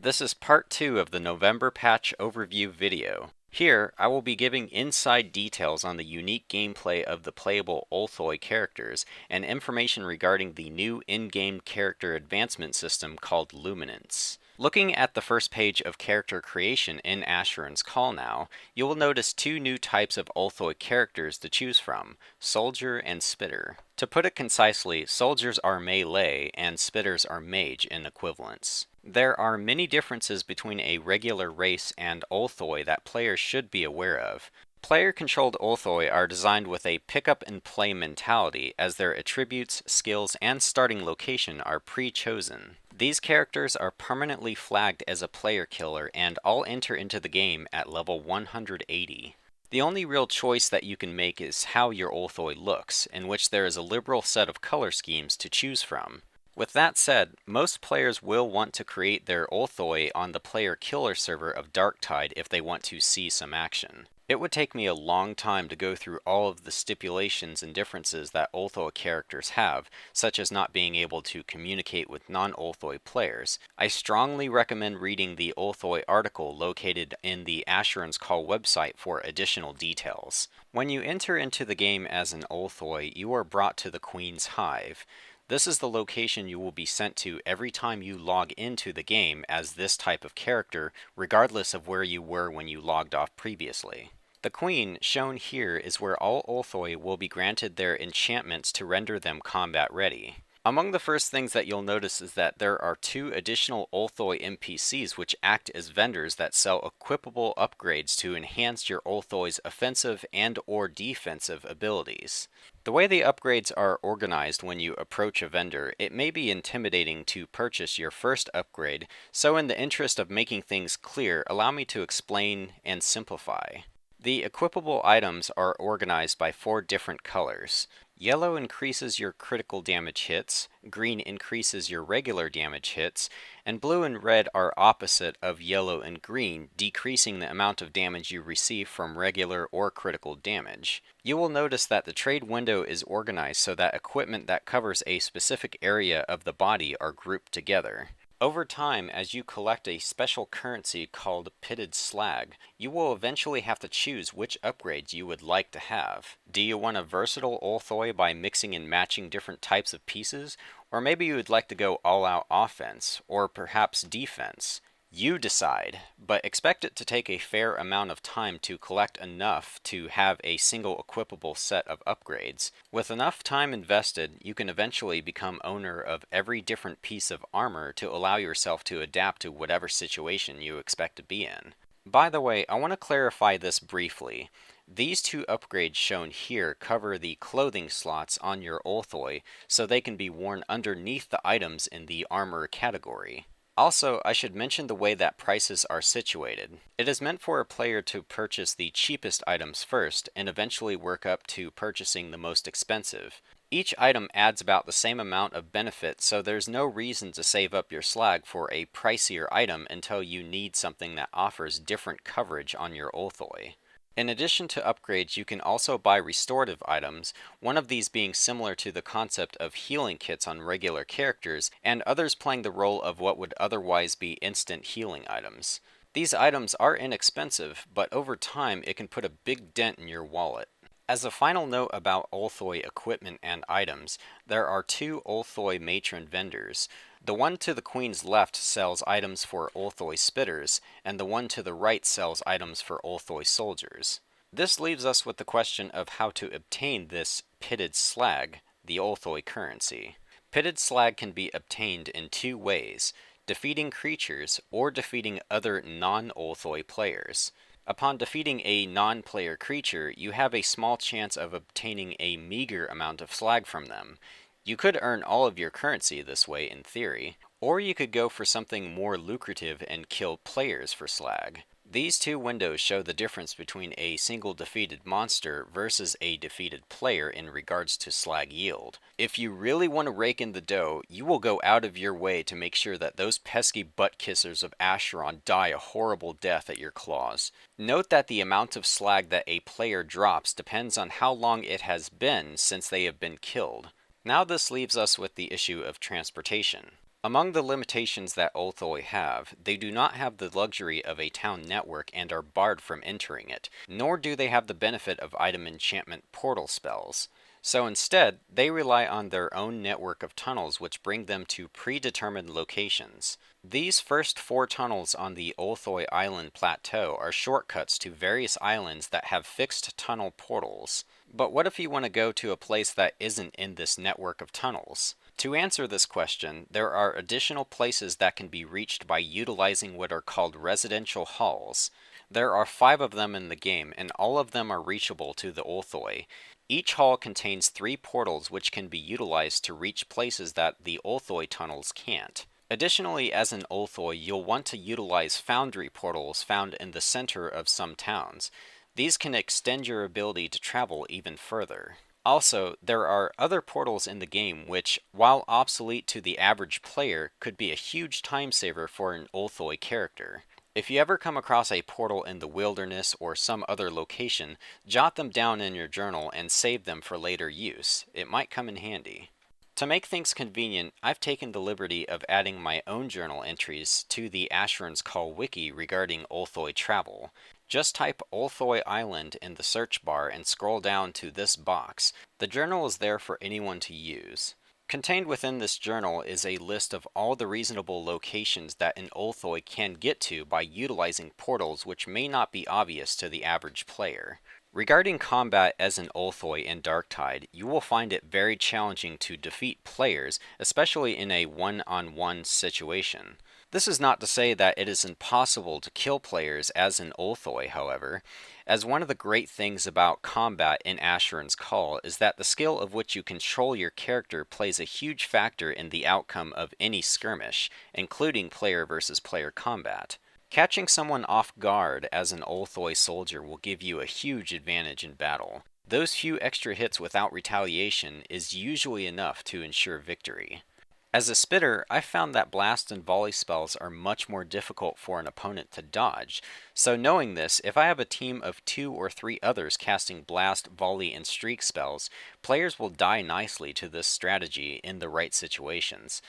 This is part 2 of the November patch overview video. Here, I will be giving inside details on the unique gameplay of the playable Olthoi characters and information regarding the new in-game character advancement system called Luminance. Looking at the first page of character creation in Asheron's Call now, you will notice two new types of Olthoi characters to choose from, Soldier and Spitter. To put it concisely, soldiers are melee and spitters are mage in equivalence. There are many differences between a regular race and Olthoi that players should be aware of. Player-controlled Olthoi are designed with a pick-up-and-play mentality, as their attributes, skills, and starting location are pre-chosen. These characters are permanently flagged as a player killer and all enter into the game at level 180. The only real choice that you can make is how your Olthoi looks, in which there is a liberal set of color schemes to choose from. With that said, most players will want to create their Olthoi on the player killer server of Darktide if they want to see some action. It would take me a long time to go through all of the stipulations and differences that Olthoi characters have, such as not being able to communicate with non-Olthoi players. I strongly recommend reading the Olthoi article located in the Asheron's Call website for additional details. When you enter into the game as an Olthoi, you are brought to the Queen's Hive. This is the location you will be sent to every time you log into the game as this type of character, regardless of where you were when you logged off previously. The Queen, shown here, is where all Olthoi will be granted their enchantments to render them combat ready. Among the first things that you'll notice is that there are two additional Olthoi NPCs which act as vendors that sell equipable upgrades to enhance your Olthoi's offensive and/or defensive abilities. The way the upgrades are organized when you approach a vendor, it may be intimidating to purchase your first upgrade, so in the interest of making things clear, allow me to explain and simplify. The equipable items are organized by 4 different colors. Yellow increases your critical damage hits, green increases your regular damage hits, and blue and red are opposite of yellow and green, decreasing the amount of damage you receive from regular or critical damage. You will notice that the trade window is organized so that equipment that covers a specific area of the body are grouped together. Over time, as you collect a special currency called pitted slag, you will eventually have to choose which upgrades you would like to have. Do you want a versatile Olthoi by mixing and matching different types of pieces? Or maybe you would like to go all-out offense, or perhaps defense? You decide, but expect it to take a fair amount of time to collect enough to have a single equipable set of upgrades. With enough time invested, you can eventually become owner of every different piece of armor to allow yourself to adapt to whatever situation you expect to be in. By the way, I want to clarify this briefly. These two upgrades shown here cover the clothing slots on your Olthoi, so they can be worn underneath the items in the armor category. Also, I should mention the way that prices are situated. It is meant for a player to purchase the cheapest items first, and eventually work up to purchasing the most expensive. Each item adds about the same amount of benefit, so there's no reason to save up your slag for a pricier item until you need something that offers different coverage on your Olthoi. In addition to upgrades, you can also buy restorative items, one of these being similar to the concept of healing kits on regular characters, and others playing the role of what would otherwise be instant healing items. These items are inexpensive, but over time it can put a big dent in your wallet. As a final note about Olthoi equipment and items, there are 2 Olthoi matron vendors. The one to the Queen's left sells items for Olthoi spitters, and the one to the right sells items for Olthoi soldiers. This leaves us with the question of how to obtain this pitted slag, the Olthoi currency. Pitted slag can be obtained in 2 ways: defeating creatures or defeating other non-Olthoi players. Upon defeating a non-player creature, you have a small chance of obtaining a meager amount of slag from them. You could earn all of your currency this way in theory, or you could go for something more lucrative and kill players for slag. These 2 windows show the difference between a single defeated monster versus a defeated player in regards to slag yield. If you really want to rake in the dough, you will go out of your way to make sure that those pesky butt kissers of Asheron die a horrible death at your claws. Note that the amount of slag that a player drops depends on how long it has been since they have been killed. Now this leaves us with the issue of transportation. Among the limitations that Olthoi have, they do not have the luxury of a town network and are barred from entering it, nor do they have the benefit of item enchantment portal spells. So instead, they rely on their own network of tunnels which bring them to predetermined locations. These first 4 tunnels on the Olthoi Island plateau are shortcuts to various islands that have fixed tunnel portals. But what if you want to go to a place that isn't in this network of tunnels? To answer this question, there are additional places that can be reached by utilizing what are called residential halls. There are 5 of them in the game, and all of them are reachable to the Olthoi. Each hall contains 3 portals which can be utilized to reach places that the Olthoi tunnels can't. Additionally, as an Olthoi, you'll want to utilize foundry portals found in the center of some towns. These can extend your ability to travel even further. Also, there are other portals in the game which, while obsolete to the average player, could be a huge time saver for an Olthoi character. If you ever come across a portal in the wilderness or some other location, jot them down in your journal and save them for later use. It might come in handy. To make things convenient, I've taken the liberty of adding my own journal entries to the Asheron's Call wiki regarding Olthoi travel. Just type Olthoi Island in the search bar and scroll down to this box. The journal is there for anyone to use. Contained within this journal is a list of all the reasonable locations that an Olthoi can get to by utilizing portals which may not be obvious to the average player. Regarding combat as an Olthoi in Darktide, you will find it very challenging to defeat players, especially in a one-on-one situation. This is not to say that it is impossible to kill players as an Olthoi, however, as one of the great things about combat in Asheron's Call is that the skill of which you control your character plays a huge factor in the outcome of any skirmish, including player versus player combat. Catching someone off guard as an Olthoi soldier will give you a huge advantage in battle. Those few extra hits without retaliation is usually enough to ensure victory. As a spitter, I found that blast and volley spells are much more difficult for an opponent to dodge, so knowing this, if I have a team of 2 or 3 others casting blast, volley, and streak spells, players will die nicely to this strategy in the right situations.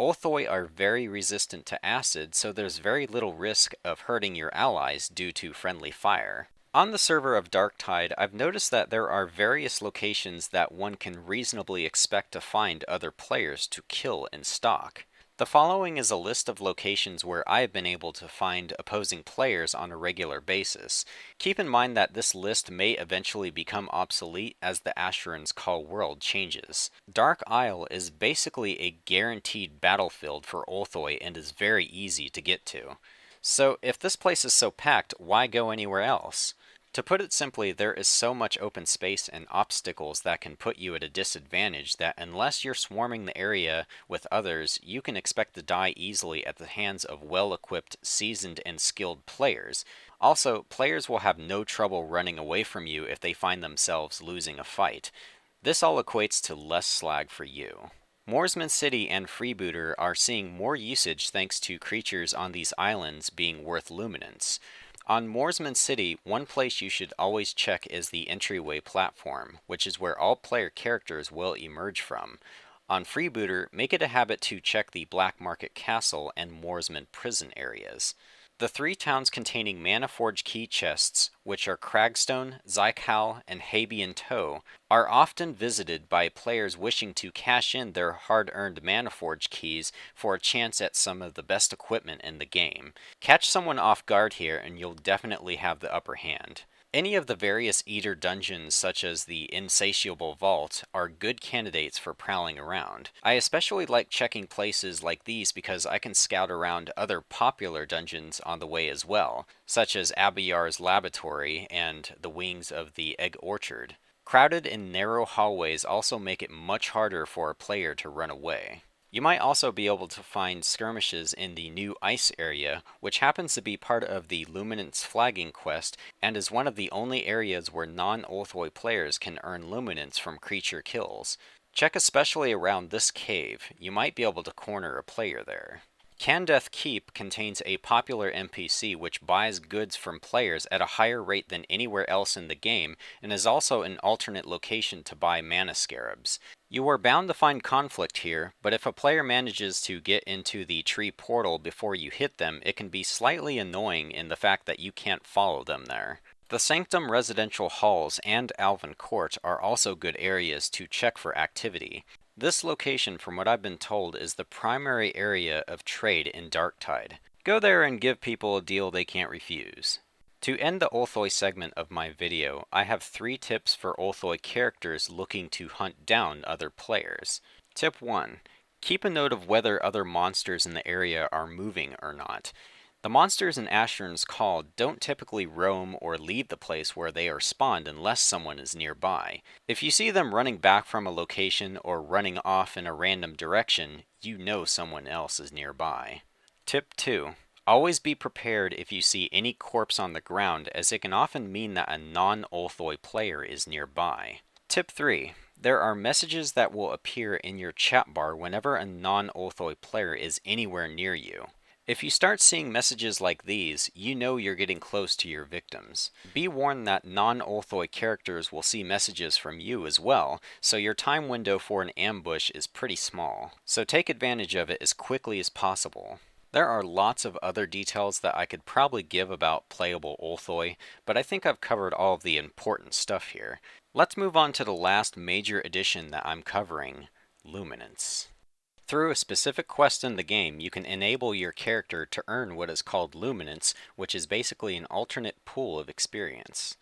Olthoi are very resistant to acid, so there's very little risk of hurting your allies due to friendly fire. On the server of Darktide, I've noticed that there are various locations that one can reasonably expect to find other players to kill and stalk. The following is a list of locations where I've been able to find opposing players on a regular basis. Keep in mind that this list may eventually become obsolete as the Asheron's Call world changes. Dark Isle is basically a guaranteed battlefield for Olthoi and is very easy to get to. So if this place is so packed, why go anywhere else? To put it simply, there is so much open space and obstacles that can put you at a disadvantage that unless you're swarming the area with others, you can expect to die easily at the hands of well-equipped, seasoned, and skilled players. Also, players will have no trouble running away from you if they find themselves losing a fight. This all equates to less slag for you. Moorsman City and Freebooter are seeing more usage thanks to creatures on these islands being worth luminance. On Moorsman City, one place you should always check is the entryway platform, which is where all player characters will emerge from. On Freebooter, make it a habit to check the Black Market Castle and Moorsman Prison areas. The 3 towns containing Manaforge key chests, which are Cragstone, Zykhal, and Habian Toe, are often visited by players wishing to cash in their hard-earned Manaforge keys for a chance at some of the best equipment in the game. Catch someone off guard here and you'll definitely have the upper hand. Any of the various Eater dungeons, such as the Insatiable Vault, are good candidates for prowling around. I especially like checking places like these because I can scout around other popular dungeons on the way as well, such as Abiyar's Laboratory and the Wings of the Egg Orchard. Crowded and narrow hallways also make it much harder for a player to run away. You might also be able to find skirmishes in the new ice area, which happens to be part of the Luminance flagging quest and is one of the only areas where non-Olthoi players can earn luminance from creature kills. Check especially around this cave, you might be able to corner a player there. Candeth Keep contains a popular NPC which buys goods from players at a higher rate than anywhere else in the game, and is also an alternate location to buy mana scarabs. You are bound to find conflict here, but if a player manages to get into the tree portal before you hit them, it can be slightly annoying in the fact that you can't follow them there. The Sanctum residential halls and Alvin Court are also good areas to check for activity. This location, from what I've been told, is the primary area of trade in Darktide. Go there and give people a deal they can't refuse. To end the Olthoi segment of my video, I have 3 tips for Olthoi characters looking to hunt down other players. Tip 1. Keep a note of whether other monsters in the area are moving or not. The monsters in Asheron's Call don't typically roam or leave the place where they are spawned unless someone is nearby. If you see them running back from a location or running off in a random direction, you know someone else is nearby. Tip 2. Always be prepared if you see any corpse on the ground, as it can often mean that a non-Olthoi player is nearby. Tip 3. There are messages that will appear in your chat bar whenever a non-Olthoi player is anywhere near you. If you start seeing messages like these, you know you're getting close to your victims. Be warned that non-Olthoi characters will see messages from you as well, so your time window for an ambush is pretty small. So take advantage of it as quickly as possible. There are lots of other details that I could probably give about playable Olthoi, but I think I've covered all of the important stuff here. Let's move on to the last major addition that I'm covering, Luminance. Through a specific quest in the game, you can enable your character to earn what is called Luminance, which is basically an alternate pool of experience.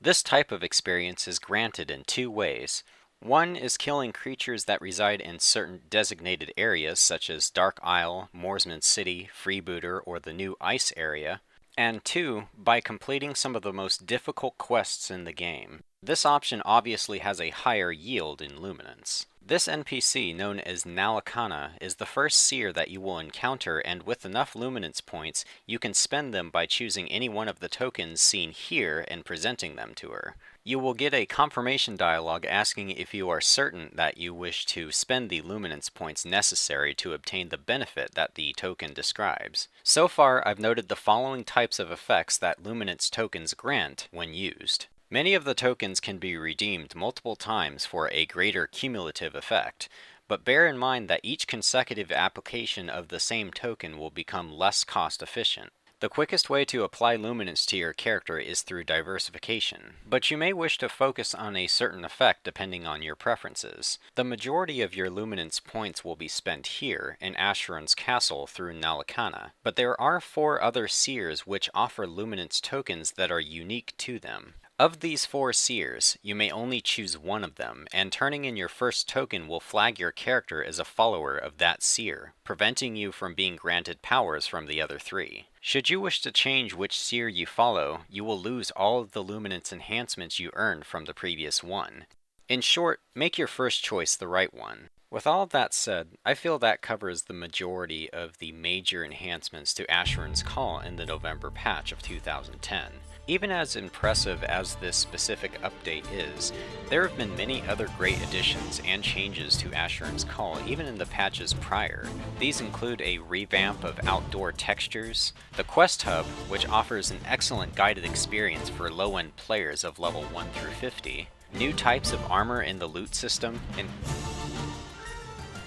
This type of experience is granted in 2 ways. One is killing creatures that reside in certain designated areas, such as Dark Isle, Moorsman City, Freebooter, or the new Ice area. And 2, by completing some of the most difficult quests in the game. This option obviously has a higher yield in Luminance. This NPC, known as Nalakana, is the first seer that you will encounter, and with enough Luminance points, you can spend them by choosing any one of the tokens seen here and presenting them to her. You will get a confirmation dialogue asking if you are certain that you wish to spend the Luminance points necessary to obtain the benefit that the token describes. So far, I've noted the following types of effects that Luminance tokens grant when used. Many of the tokens can be redeemed multiple times for a greater cumulative effect, but bear in mind that each consecutive application of the same token will become less cost efficient. The quickest way to apply Luminance to your character is through diversification, but you may wish to focus on a certain effect depending on your preferences. The majority of your Luminance points will be spent here, in Asheron's Castle through Nalakana, but there are 4 other seers which offer Luminance tokens that are unique to them. Of these 4 seers, you may only choose one of them, and turning in your first token will flag your character as a follower of that seer, preventing you from being granted powers from the other 3. Should you wish to change which seer you follow, you will lose all of the Luminance enhancements you earned from the previous one. In short, make your first choice the right one. With all of that said, I feel that covers the majority of the major enhancements to Asheron's Call in the November patch of 2010. Even as impressive as this specific update is, there have been many other great additions and changes to Asheron's Call even in the patches prior. These include a revamp of outdoor textures, the Quest Hub, which offers an excellent guided experience for low-end players of level 1 through 50, new types of armor in the loot system, and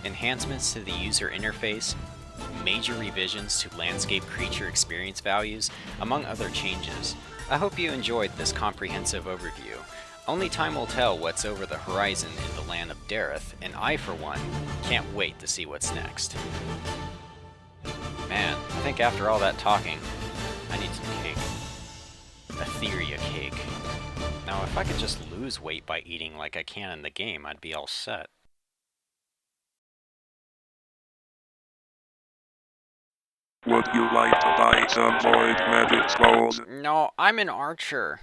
enhancements to the user interface, major revisions to landscape creature experience values, among other changes. I hope you enjoyed this comprehensive overview. Only time will tell what's over the horizon in the land of Dareth, and I, for one, can't wait to see what's next. Man, I think after all that talking, I need some cake. Etheria cake. Now, if I could just lose weight by eating like I can in the game, I'd be all set. Would you like to buy some void magic scrolls? No, I'm an archer.